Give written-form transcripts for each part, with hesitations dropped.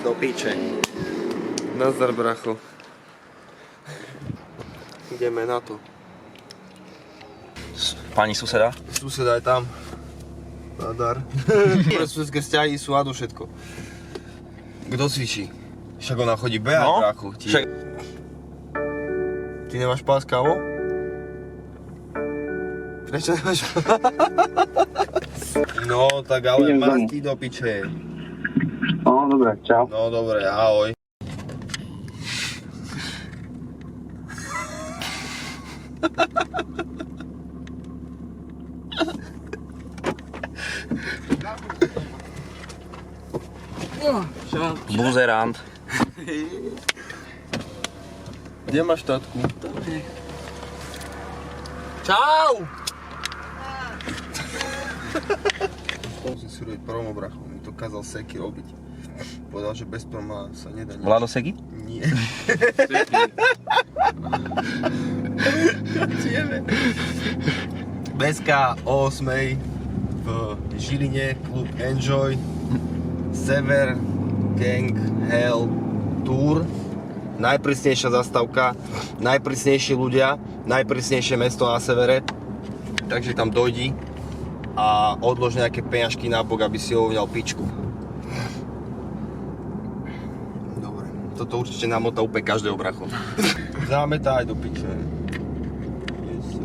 do piče. Nazdar, bracho. Ideme na to. Pani suseda? Suseda je tam. Nadar. Susedské vzťahy sú adu všetko. Kto cvičí? Však ona chodí behať, No, brachu. však... Ty nemáš pás, kámo? Prečo nemáš pás? No, tak ale masti do piče. No, dobre, čau. No, dobre, ahoj. Buzerant. Kde máš tatku? Čau! Musím si robiť promo, bracho. Mi to kázal Seky robiť. Povedal, že bez proma sa nedá nič. Vlado Seky? Nie. Dneska o 8:00 v Žiline, klub Enjoy, Sever Gang Hell Tour. Najprísnejšia zastávka, najprísnejší ľudia, najprísnejšie mesto na severe. Takže tam dojdi a odlož nejaké peňažky na bok, aby si ovňal pičku. Dobre, toto určite namotá úplne každého, bracho. Zametá aj do piče. Yes,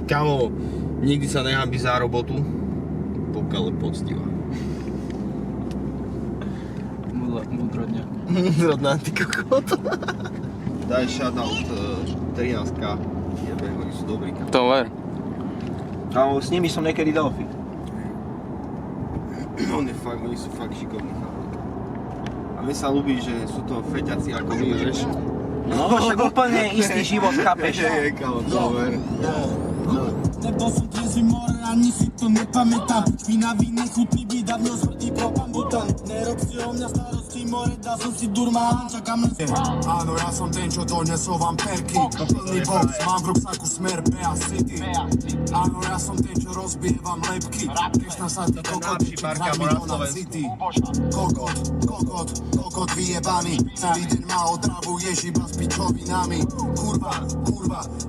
Kamo, nikdy sa nehanbí za robotu, pokiaľ je poctivá. Múdro dňa. Rodná, ty kokot. Daj shoutout 13K. Jebe, oni sú dobrí. To ver. Kámo, s nimi som niekedy delfí. Oni sú fakt šikovní. A mi sa ľúbi, že sú to feťaci ako my, vieš? No, však úplne istý život, chápeš? Je, kámo, to ver. Nebo som triezvy more, ani si to nepamätám. Špinavý, nechutný byt, dávno smrdí propam butan. Nerob si o mňa starosti more, dal som si durmán, čakám na... Áno, ja som ten, čo donesol vám perky. Plný box, mám v ruksaku smer Bea City. Áno, ja som ten, čo rozbije vám lepky. Kešna sa ty kokot, za milióna city. Kokot vyjebaný. Celý deň ma otravuješ iba s pičovinami.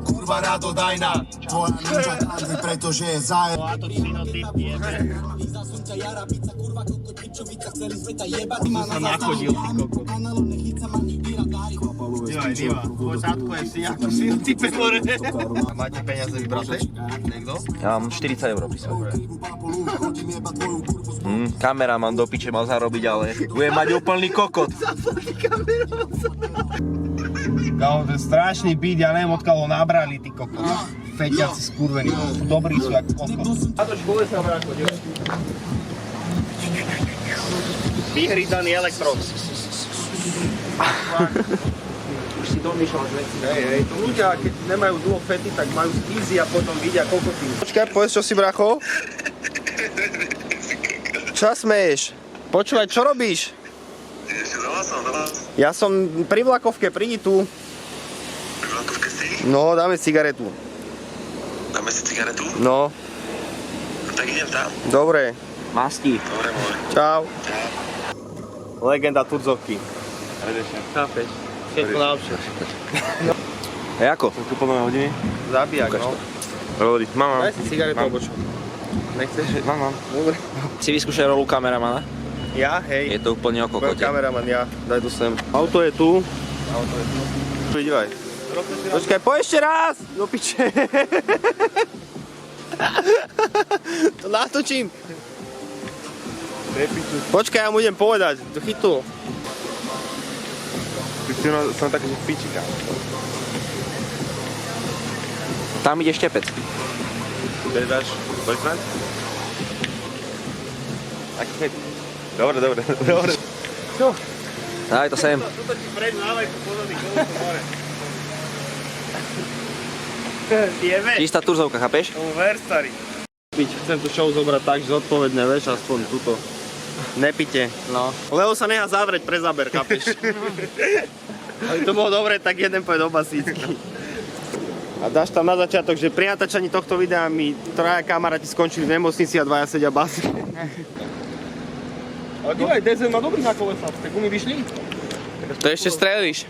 Kurva, radodajná. Tvoja ninja kandy, pretože je zaje. Som sa nachodil, ty kokot. Diva, tvoj tátko je si ako si type more. A máte peniaze vybraté? Niekto? Ja mám 40 eur pri sebe. Kameraman do piče mal zarobiť, ale budem mať úplný kokot. Kámo, to je strašný beat, ja neviem odkiaľ ho nabrali, ty kokot. Feťaci skurvení, dobrí sú jak kokot. A to škole sa bráko, diva. Vyhryzaný elektrón. Už si domýšľal veci. Hej, to ľudia, keď nemajú dlho fety, tak majú easy a potom vidia kokotiny. Počkaj, povedz, čo si, bracho? Čo smeješ? Počúvaj, čo robíš? Ja som pri vlakovke, prídi tu. Pri vlakovke si? No, dáme cigaretu. Dáme si cigaretu? No, Tak idem tam. dobre. Masti. Dobre, môj. Čau. Legenda Turzovky. Chápeš? Všetko najlepšie. A ako? Tu plné hodiny? Zabijak, no. Dobrý, mám. Daj si cigaretu, alebo čo? Nechceš? Mám. Dobre. Si vyskúšaj rolu kameramana? Ja, hej. Je to úplne o Budem kokote. kameraman, ja. Daj tu sem. Auto je tu. Vidívaj. Počkaj, po ešte raz! Do piče. To natočím. Počkaj, ja mu idem povedať. To chytlo. Som taký, že pičika. Tam ide štepec. Kde dáš boyfriend? Aký fet? Dobre. Čo? Daj to sem. Toto ti prednávaj po podobný koľko more. Jeme? Čistá turzovka, chápeš? Ver, starý. Chcem tu show zobrať tak zodpovedne, vieš, aspoň tuto. Nepite. No. Lebo sa nechá zavrieť pre záber, chápeš? Aby to bolo dobre, tak jeden pôjde do basícky. A dáš tam na začiatok, že pri natáčaní tohto videa mi traja kamaráti skončili v nemocnici a dvaja sedia basy. Ale dívaj, DZ má dobrý na kolesa, tak gumy vyšli. To ešte strelíš.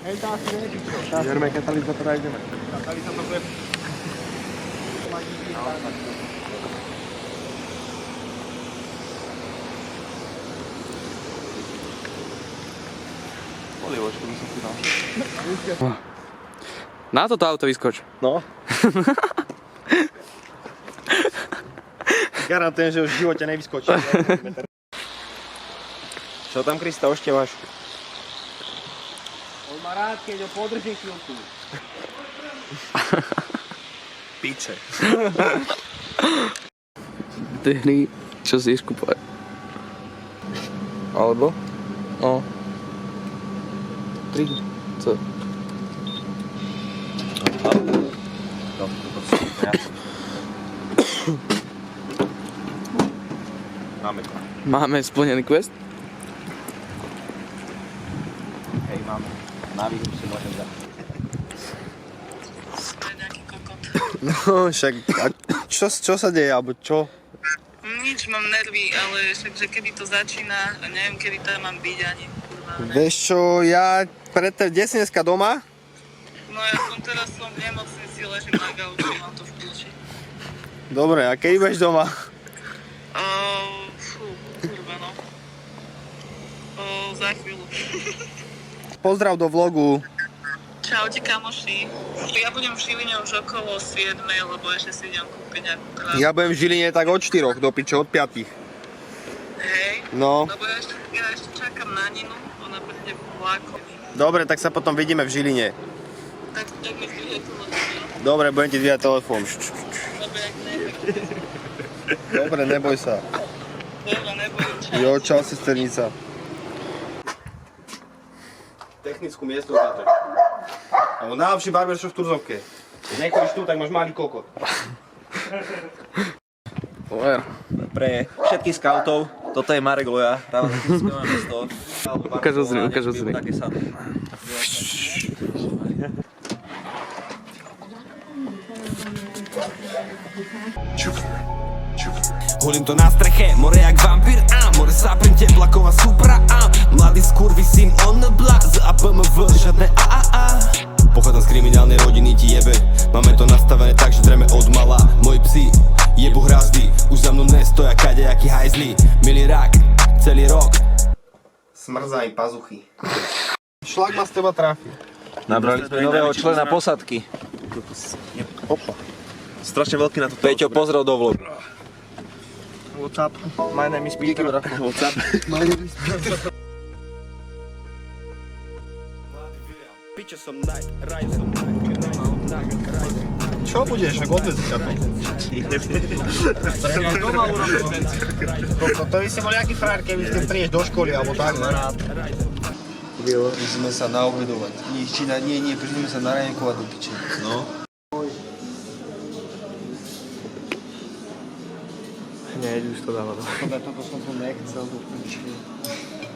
Jerme katalizátor a ideme. Katalizátor to je... Polievočku by som si dal. Na toto auto vyskoč. No. Garantujem, že už v živote nevyskočí. Čo tam, Krista, ošteváš? On má rád, keď ho podržím chvíľku. Piče. Ty hry, čo si ideš kúpovať? Alebo? No. 3. Co? Máme to. Máme splnený quest? Hej, máme. Na výhru si môžem dať. No, však, a čo sa deje, alebo čo? Nič, mám nervy, ale však, že kedy to začína, a neviem, kedy tam mám byť ani, kurva. Vieš čo, ja kde si dneska doma? No ja teraz som v nemocnici, ležím na gauči, mám to v kľúči. Dobre, a kedy budeš doma? Kurva, no. Za chvíľu. Pozdrav do vlogu. Čaute, kamoši. Ja budem v Žiline už okolo 7, lebo ešte si idem kúpiť nejakú krásu. Ja budem v Žiline tak od 4 do piče, od 5. Hej, No. lebo ja ešte čakám na Ninu, ona príde vlakom. Dobre, tak sa potom vidíme v Žiline. Tak mi zdvíhaj telefón, Dobre, budem ti dvíjať telefón. lebo jak neviem. Dobre, neboj sa. Dobre, nebojím, čau. Jo, čau, sesternica. Technickú miestnosť natoč. Alebo najlepší barbershop v Turzovke. Keď nechodíš tu, tak máš malý kokot. Pover. Pre všetkých scoutov, toto je Marek Loja, práve skvelé mesto. Ukáž odzri. Také sady. Holím to na streche, more jak vampír, more sápem teblaková supra, mladý skurvy syn on the block, z APMV, žiadne AAA. Pochádzam z kriminálnej rodiny, ti jebe, máme to nastavené tak, že dreme od mala. Moji psi, jebu hrazdy, už za mnou nestoja kadejaký hajzli. Milý rak, celý rok. Smrzá im pazuchy. Šlak ma z teba trafi. Nabrali sme nového člena posadky. Opa. Strašne veľký na to. Peťo, pozrel do vlogu. What's up? My name is Peter. What's up? Piče som night, ride som Čo budeš, ak odvezí ťa to? To by si bol nejaký frajer, keby ste prídeš do školy, alebo tak. Ideme sa naobedovať. Nie, prídeme sa naranejkovať do piče. No. Nie, už to dáva. Toto som to nechcel do piče.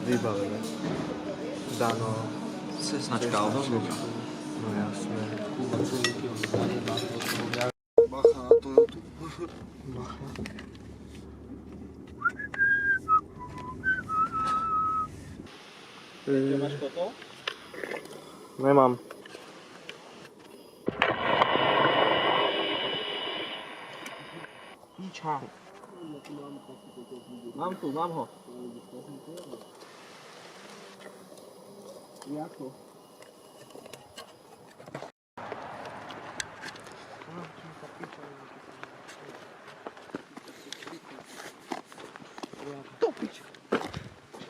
Vybavené. Dano. Značka Aldo. No jasné. Bacha na Toyotu. Máš toto? Nemám. Píča. Mám ho. Jako?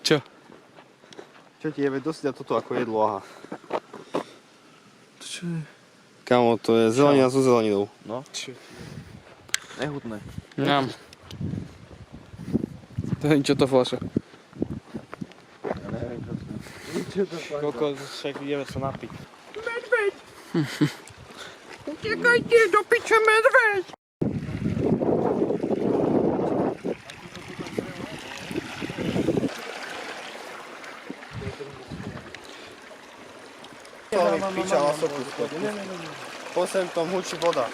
Čo? Čo ti jebe, dosť toto ako jedlo, aha. Čo je? Kamo, to je zelenina so zeleninou. No. Nehutné. Ňam. To je čo to fľaša. Koľko však ideme sa napiť. Utekajte do piče medveď! Piča lasopusko. Posem tom hučí voda.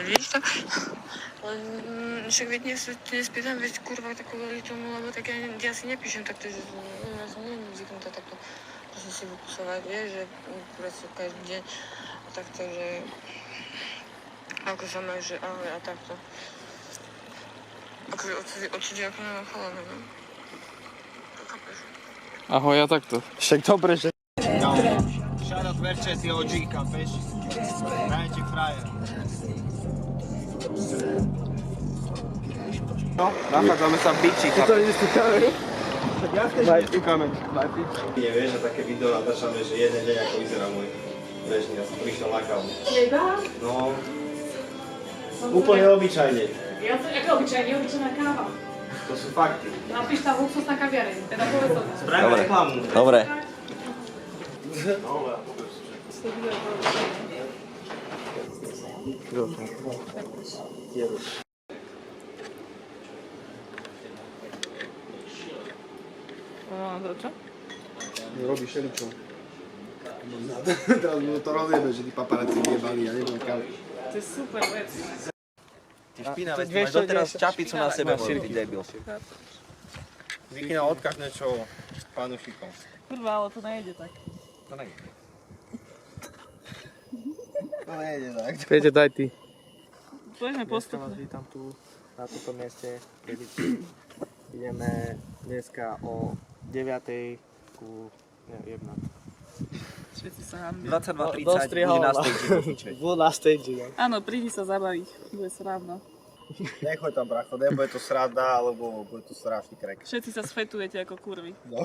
Vidíš to? Však veď nespýtam, veď kurva takú tomu, lebo tak ja si nepíšem takto, že ja som neviem zvyknutá takto, že si vypisovať, vieš, že proste každý deň a takto, že ako sa máš, že ahoj a takto. Akože odsúdi ako na chalana, no. To chápeš? Ahoj, ja takto. Však dobre, že... Shoutout Verče, ty OG, chápeš? Najväčší frajer. No, nachádzame sa v biči, chápeš? To ideš tu kameru? Tak jasne, že ideš tu kameru. Nevieš, že také video natáčame, že jeden deň ako vyzerá môj bežný, ja som prišiel na kávu. No, úplne obyčajne. Ja to ako obyčajná káva. To sú fakty. Napíš tam luxusná kaviareň, teda povedz to. Spravíme reklamu. Dobre. No, čo? Robíš šeličo. Teraz mu to rozjebe, že tí paparazzi vyjebali, ja neviem kam. To je super vec. Ty špinavé, ty máš doteraz čapicu na sebe, ty debil. Zvykne odkažne čo panušikom. Kurva, ale to nejde tak. To nejde. To nejde tak. Peťo, daj ty. Poďme postupne. Vítam tu na tomto mieste. Ideme dneska o 9:00 ku 1. Všetci sa hambia. 22:30 bude na stage. Bol na stage, no. Áno, prídi sa zabaviť, bude sranda. Nechoď tam, bracho, nebude to sranda, alebo bude to strašný krek. Všetci sa sfetujete ako kurvy. No.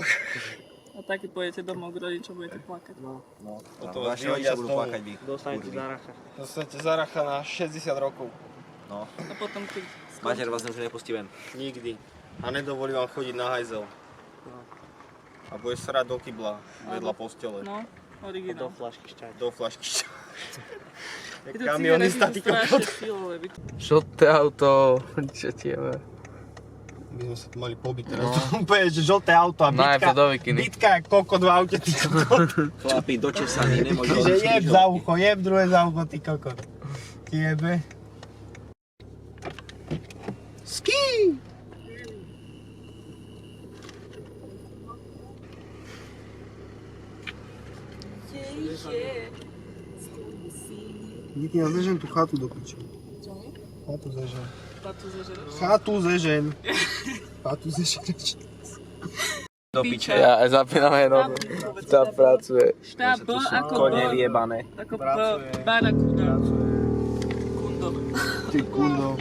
A taky pôjdete domov k rodičom, budete plakať. No. Vaši rodičia budú plakať vy. Dostanete zaracha. Dostanete zaracha na 60 rokov. No. A potom ty Mater vás už nepustí ven. Nikdy. A nedovolí vám chodiť na hajzel. A budeš srať do kybla, vedľa postele. No, Do originál. flašky šťať. Do flašky šťať. Ty to Kamionista, ty cigarety sú kokot. strašne silové. Žlté auto. Čo ti je? My sme sa tu mali pobiť teraz. Úplne, že žlté auto a Najprv do vikiny. bitka jak kokot v aute, ty kokot. Chlapi, dočesaní, nemôžu Že jeb za ucho, jeb druhé za ucho, ty kokot. Ty jebe. Ski! Díky, ja zežem tú chatu do piče. Čo? Chatu zežem. Patu zežereš. Chatu zežem. Chatu zežem. do piče. Ja aj zapínam jenom. Tá pracuje. Štáb B ako Kone B. vyjebané. Ako B. Barakuda. Kundo. Ty kundo.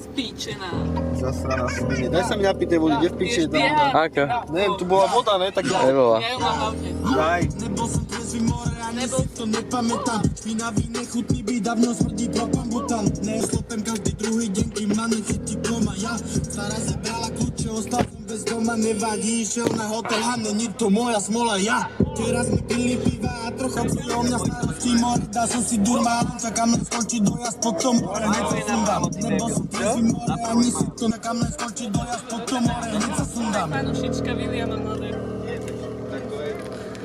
Spíčená. Zasraná svine. Daj sa mi napiť tej vody, kde v piči je tam voda? Aká? Neviem, tu bola voda, ne? Tak Nebola. Ja ju mám v aute. daj. Nebol som trezvý more, ani si to nepamätám. Špinavý, nechutný byt, dávno smrdí propambutan. Neslopem každý druhý deň, kým ma nechytí koma. Ja stará sa brala kľúče, ostal som bez doma. Nevadí, išiel na hotel a není to moja smola. Ja teraz mi pili piva a trocha o mňa starosti more. Dal som si durmálom, čakám len skončiť dojazd potom more. Hneď sa sundám. Nebol som trezvý more, ani si to čakám len skončiť dojazd potom more. Hneď sa sundám. Panušička Williama Mladého.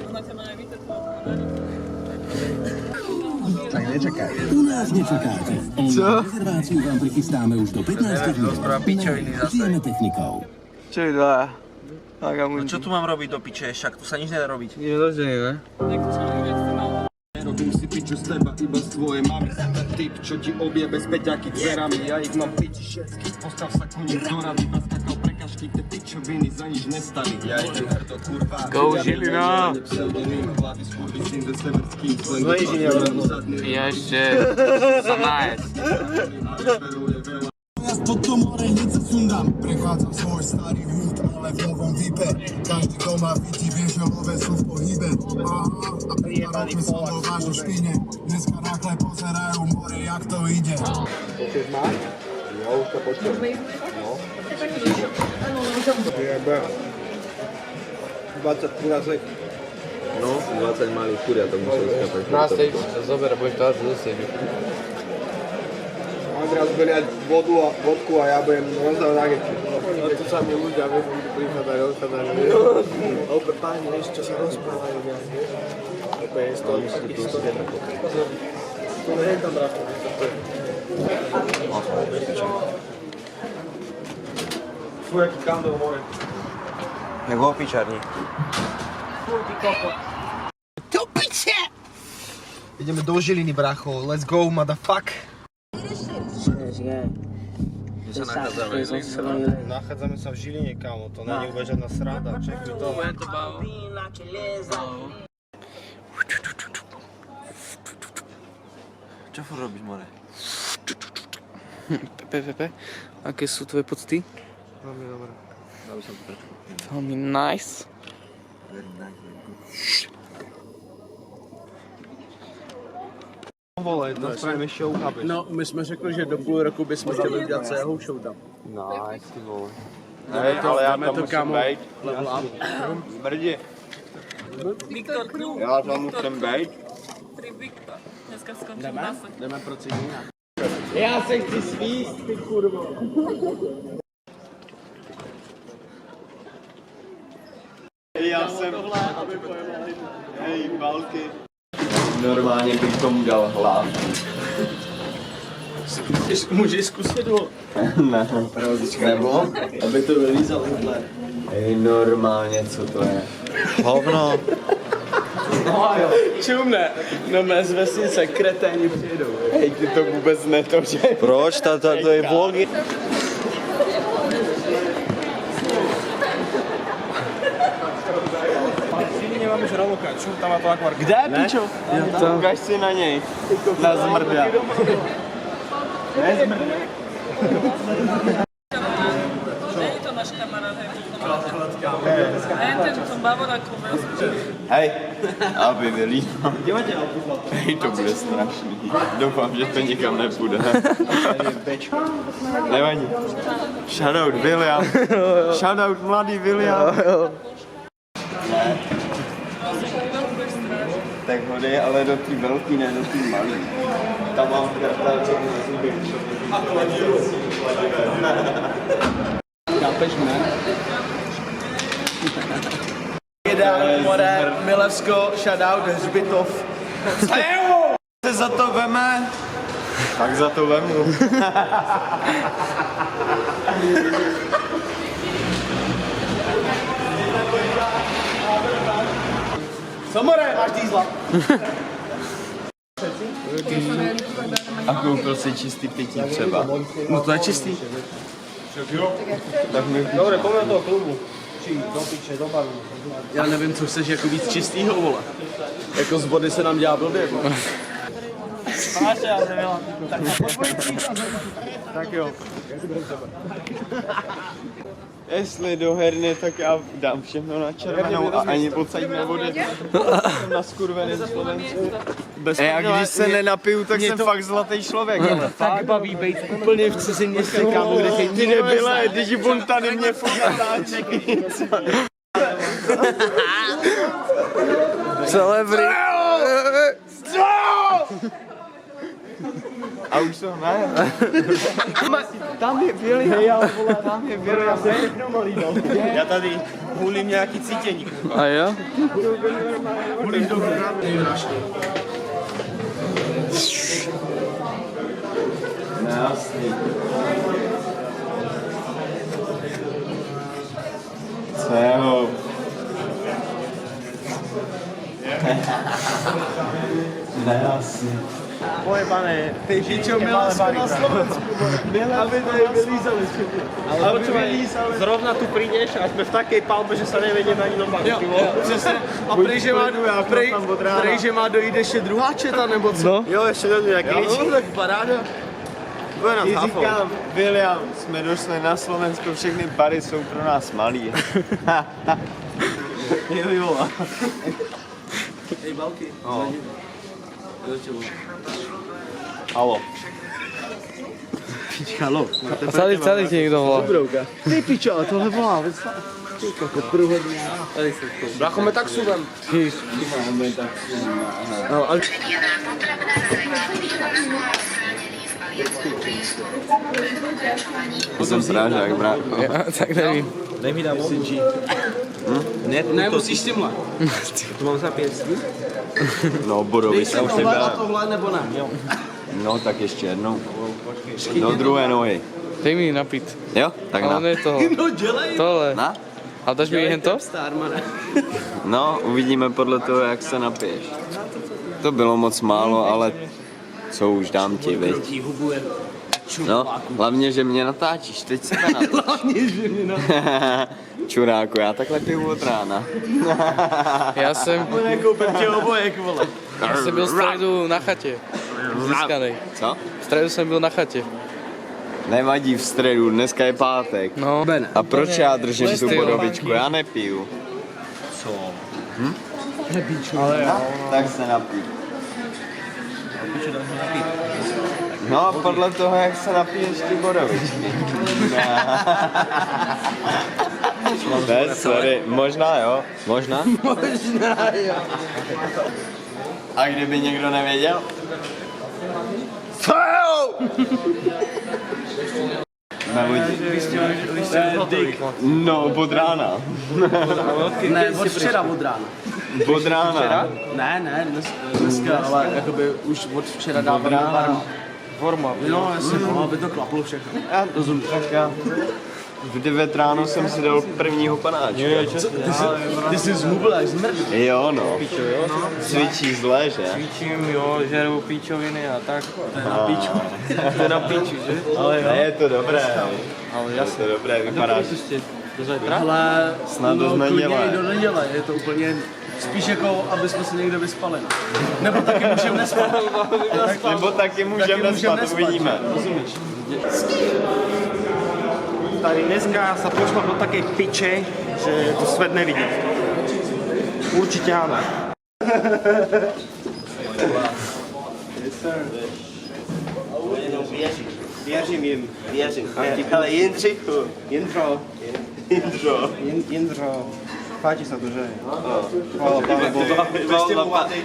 Ona ťa má aj vytetovať. Tak nečakaj. U nás nečakáte. Rezerváciu vám prichystáme už do 15 minút. Žijeme technikou. Čo je dva? No čo tu mám robiť do piče, však tu sa nič nedá robiť. Ideme do ženy, ne? Tak čo ide s tým autom? Nerobím si piču z teba, iba z tvojej mamy. Som ten typ, čo ti objebe s peťaky dverami. Ja ich mám piči všetky, postav sa koniec do rady. Naskakal prekažky, tie pičoviny za nič nestali. Ja idem hrdo kurva. Go Žilina! Pseudonym, hlavy skurvy syn ze severským slengom. Ja ešte sa nájsť. Jazd potom more, hneď sa sundám. Prechádzam svoj starý húd, ale v novom výpe. Každý doma vidí, vie, že love sú v pohybe. A prípadne som vo vážu špine. Dneska nákle pozerajú more, jak to ide. Počuješ ma? Jo, už to počujem. No. Jebe. 20 kurazek. No, 20 malých kuriat to musel skapať. Na stage sa zober, budeš to asi zosieť. Andreas bude mať vodu a vodku a ja budem rozdávať nagety. No tu sa mi ľudia vedú, prichádzajú, odchádzajú. A opäť páni, vieš, čo sa rozprávajú viac, vieš? Opäť je z toho takých 100. To nie je tam brácho. Fuj, jaký kandel more. Jak ho opičarní. Do piče! Ideme do Žiliny, bracho. Let's go, motherfuck. Kde sa nachádzame? Nachádzame sa v Žiline, kámo. To není vôbec žiadna sranda. Čekuj to. Čo furt robíš, more? Pepe, aké sú tvoje pocty? Veľmi dobré. Dal som to trošku. Veľmi nice. Very nice, very good. Vole, to spravíme show, chápeš? No, my jsme řekli, že do půl roku bychom chtěli udělat celou show tam. Nice, ty vole. Ne, ale já tam musím být. Level up. Smrdí. Viktor Krů. Já tam musím být. Pri Viktor. Dneska skončil zase. Jdeme pro cigána. Já se chci svíst, ty kurvo. Já jsem... Hej, balky. Normálně bych tomu dal hlav. Můžeš zkusit ho? Ne, nebo? Aby to vylízal Hitler. Hej, normálně, co to je? Hovno. Čumne, no mé z vesnice kreténi přijedou. Hej, ty to vůbec netočí. Proč? To je vlogy. Nemáme žraloka, čo tam má to akvarka? Kde, pičo? Ukaž si na něj. Na zmrda. Nie je to náš kamarát, hej. Ten Bavorákov. Hej, aby vylímal. Hej, to bude strašný. Doufám, že to nikam nepůjde. Nevadí. Shoutout William. Shoutout mladý William. Ne. Tak ho dej ale do tý velký, ne do tý malý. Tam mám kartel, co mi zubí. Chápeš mě? Ideální more, Milevsko, shoutout, Hřbitov. Se za to veme? Tak za to vemu. Co more, máš dýzla? A koupil si čistý pití třeba. No to je čistý. Tak mi Dobre, poďme do toho klubu. Či do piče, do baru. Já nevím, co chceš jako víc čistýho, vole. Jako z vody se nám dělá blbě, vole. Tak jo. Jestli do herny, tak já dám všechno na červenou a ani pocať nevody. Jsem na skurvený Slovensku. A když se nenapiju, tak jsem fakt zlatý člověk. Ale Tak baví být úplně v cizím městě, kámo, kde tě ty nebyle, teď on tady mě furt natáčí. Celebry. A už to ne. Tam je William, tam je William. Já tady hulím nějaký cítění. A jo? hulím do Jasný. Co? Nejasný. Pojebané, ty pičo, Milevsko na Slovensku, aby tady vylízali všechny. Ale počúvaj, zrovna tu prídeš a sme v takej palbe, že sa nevedeme ani normálne. Jo, přesně. A prej, že má dojít ještě druhá četa, nebo co? No. Jo, ještě do nějaký větší. No, tak paráda. Bude nám říkám, William, jsme došli na Slovensko, všechny bary jsou pro nás malý. Jo. Ej, Balky, Halo. halo. Tady ti někdo volá. Ty pičo, ale tohle volá, jako průhodně. Bracho, me tak súvem. No, ale... Jsem srážák, brácho. Tak nevím. Dej mi dám obyčí. Ne, musíš s tímhle. To mám za 5. No, bodový se už Tohle a nebyla. tohle nebo ne? Jo. No, tak ještě jednou. Do druhé nohy. Dej mi napít. Jo? Tak Ale na. ne toho. No dělej! Tohle. Na? A dáš mi jen to? No, uvidíme podle toho, jak se napiješ. To bylo moc málo, ale co už dám ti, viď? No, hlavně, že mě natáčíš, teď se natáčíš. Hlavně, že mě Čuráku, já takhle piju od rána. Já jsem nekoupím tě obojek, vole. byl v středu na chatě. Získanej. Co? V středu jsem byl na chatě. Nevadí v středu, dneska je pátek. No. A proč já držím tu Styl. podobičku? Já nepiju. Co? Ale jo. Tak se napij. No, podle toho, jak se napiješ ty bodovičky. Ne, sorry, možná jo. Možná? Možná, jo. A kdyby někdo nevěděl? No, od rána. Ne, od včera od rána. Od rána. Ne, dneska, ale jakoby už od včera dáváme varma. Forma. No, jasně, no, aby to klaplo všechno. Rozumím. Tak já v 9 ráno jsem si dal prvního panáčka. Ty jsi zhubil jak zmrt. Jo, no. Cvičí zle, že? Cvičím, jo, žeru píčoviny a tak. To je na píču. To je na píču, že? Ale ne, je to dobré. Ale Je to dobré, vypadáš. Do zajtra? Ale Snad do neděle. i do neděle, je to úplně spíš jako, aby jsme se někde vyspali. Nebo taky můžeme nespat. Nebo taky můžeme nespat, uvidíme. Rozumíš? Tady dneska sa pošlo do takej piče, že to svet nevidí. Určite áno. Věřím jim, věřím. Ale Jindřichu. Jindro. Páči sa to, že? Chvála Pánu Bohu.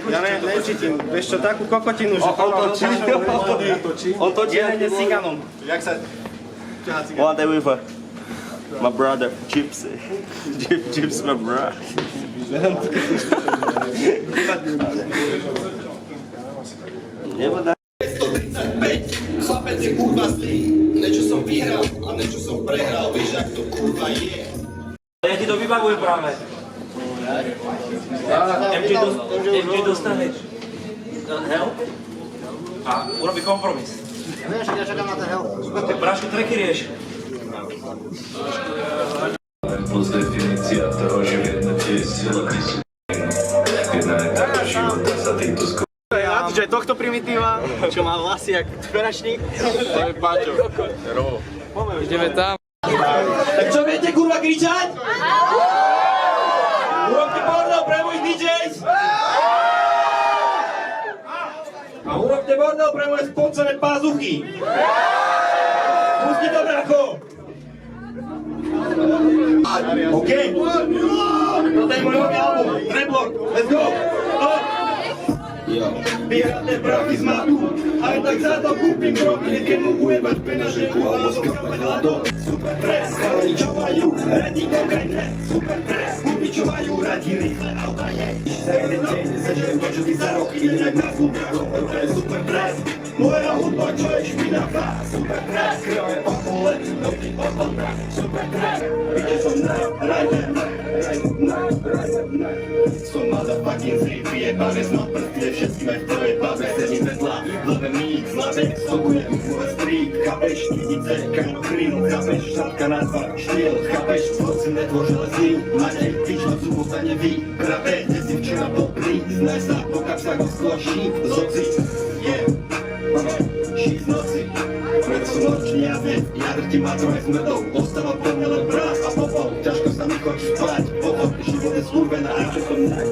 Ja necítim, vieš čo, takú kokotinu, že on točí jeden s cigánom. Jak sa... One day with my brother, Gypsy. Gypsy, my brother. Chlapec je kurva zlý, niečo som vyhral a niečo som prehral, vieš, jak to kurva je. Ja ti to vybavujem práve. MJ dostane help a urobí kompromis. Ja čakám na ten help. Ty prášku treky rieš. Plus definícia toho, že jedna tie sila jedna etapa života sa týmto Že tohto primitíva, čo má vlasy jak tveračník, to je Páťo. Ideme tam. Tak čo viete kurva kričať? Urobte bordel pre môj DJs! A urobte bordel pre moje spocené pázuchy! Pusti to, bracho! OK? Toto je môj nový album, Treblok, let's go! Vyhráte prachy z matu, ale tak za to kúpim kroky, keď mu ujebať penaženku alebo skapať hladom. Super pres, chalani čo majú, radi konkrétne. Super pres, kúpi čo majú, radi rýchle auta je. Za jeden deň sežem to, čo ty za rok inak na fulbrachom. To je super pres, moja hudba, čo je špinavá. Super pres, krve po pole, noty od otra. Super pres, vidíte som rider. Som motherfucking free, vyjebané znov prstie, všetky maj v prvej babe, sedím vedľa, love mix, mladek, sokujem, môj strík, chápeš, nidice, kano, kryl, chápeš, šatka na dva, štýl, chápeš, spôcim netvořil zlý, Matej, tyč na subota neví, pravé, kde si včera poprý, znaj sa, pokaž sa ho skloší, zoci, šík z noci, preto som nočný jazdec, ja drtím matroj s medou, ostáva po mne len brás a popol, ťažko sa mi chodí spať, potom život je skurvená, čo som night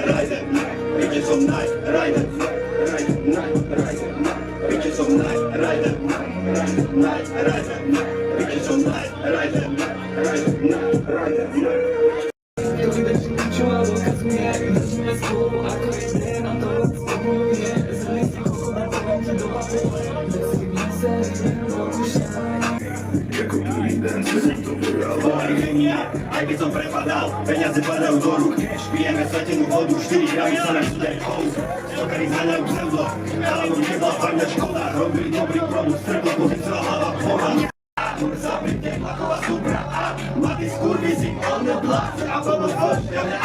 rider, Bitches som night rider, bitches som night rider, bitches som night rider, Jako prvý den jsem to vydával. Aj keď som prepadal, peniaze padajú do rúk. Pijeme svetenú vodu, 4 gramy sa nám studej house. Stokary zháňajú pseudo, chalanov nebla fajna škoda. Robili dobrý produkt, stretla pozicila hlava pora. Zabrim tepláková supra, mladý skurvísi, on the block, a pomoc pošťavne,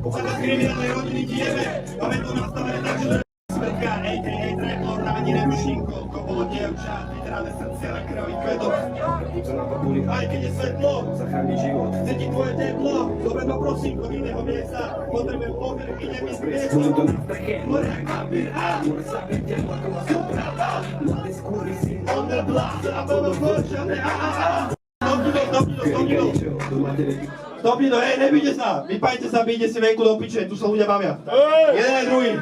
Pochádza z kriminálnej rodiny ti jebe, máme to nastavené tak, že smrtka, a.k.a. Tracklord, ani netuším, koľko bolo dievčat, vytráne srdce na krvi kvetov. Aj keď je svetlo, zachráni život. Chce ti tvoje teplo, dobre ma prosím do iného miesta, potrebujem poker, idem mi spiesť. Môžem to na streche, morák, papír, ámur, zabrim tepláková supra, mladý skurvísi, on the block, a pomoc pošťavne, Stopni to, hej, nebíte sa, vypajte sa, bíte si venku do piče, tu sa ľudia bavia. Jeden aj druhý.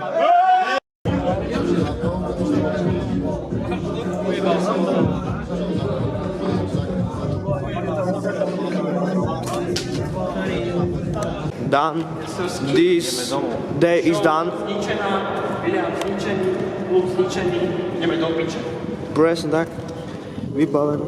Done. This day is done. Presne tak. Vybaveno.